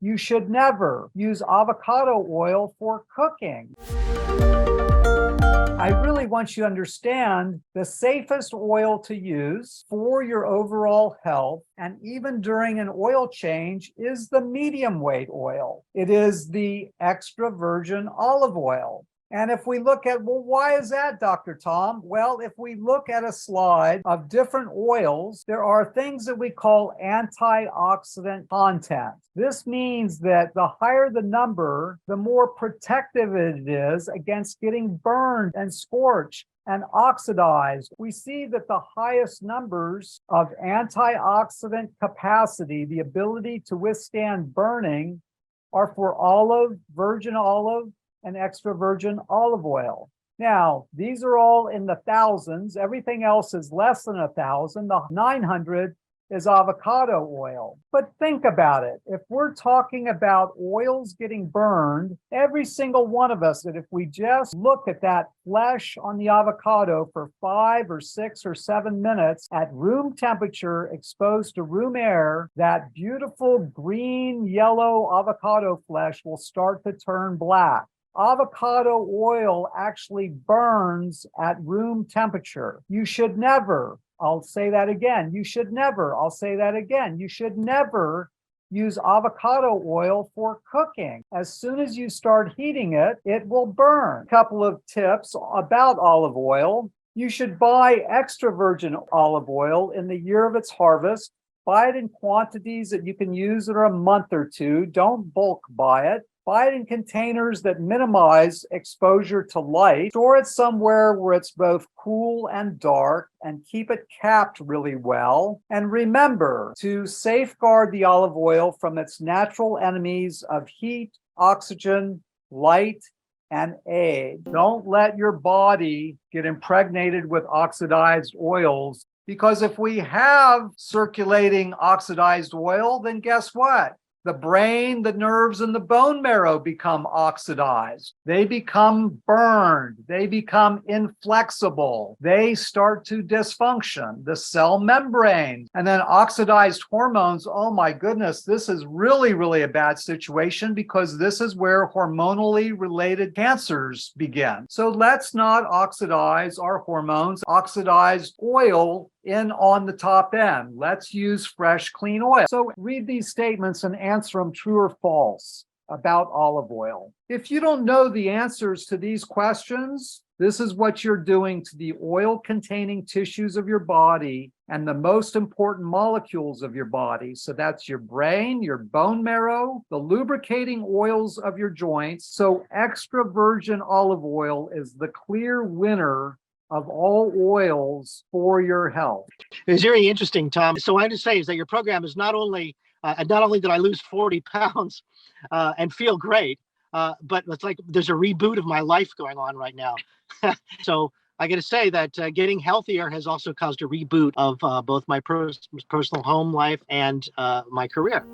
You should never use avocado oil for cooking. I really want you to understand the safest oil to use for your overall health, and even during an oil change, is the medium weight oil. It is the extra virgin olive oil. And if we look at, well, why is that, Dr. Tom? Well, if we look at a slide of different oils, there are things that we call antioxidant content. This means that the higher the number, the more protective it is against getting burned and scorched and oxidized. We see that the highest numbers of antioxidant capacity, the ability to withstand burning, are for olive, virgin olive, and extra virgin olive oil. Now, these are all in the thousands. Everything else is less than 1,000. The 900 is avocado oil. But think about it. If we're talking about oils getting burned, every single one of us, that if we just look at that flesh on the avocado for 5 or 6 or 7 minutes at room temperature, exposed to room air, that beautiful green, yellow avocado flesh will start to turn black. Avocado oil actually burns at room temperature. You should never, I'll say that again, you should never, I'll say that again, you should never use avocado oil for cooking. As soon as you start heating it, it will burn. A couple of tips about olive oil. You should buy extra virgin olive oil in the year of its harvest. Buy it in quantities that you can use in a month or two. Don't bulk buy it. Buy it in containers that minimize exposure to light. Store it somewhere where it's both cool and dark, and keep it capped really well. And remember to safeguard the olive oil from its natural enemies of heat, oxygen, light, and age. Don't let your body get impregnated with oxidized oils, because if we have circulating oxidized oil, then guess what? The brain, the nerves, and the bone marrow become oxidized. They become burned. They become inflexible. They start to dysfunction. The cell membrane, and then oxidized hormones. Oh my goodness, this is really, really a bad situation, because this is where hormonally related cancers begin. So let's not oxidize our hormones. Oxidized oil in on the top end. Let's use fresh, clean oil. So read these statements and answer them true or false about olive oil. If you don't know the answers to these questions, this is what you're doing to the oil-containing tissues of your body and the most important molecules of your body. So that's your brain, your bone marrow, the lubricating oils of your joints. So extra virgin olive oil is the clear winner of all oils for your health. It's very interesting, Tom. So what I have to say is that your program is not only did I lose 40 pounds and feel great, but it's like there's a reboot of my life going on right now. So I got to say that getting healthier has also caused a reboot of both my personal home life and my career.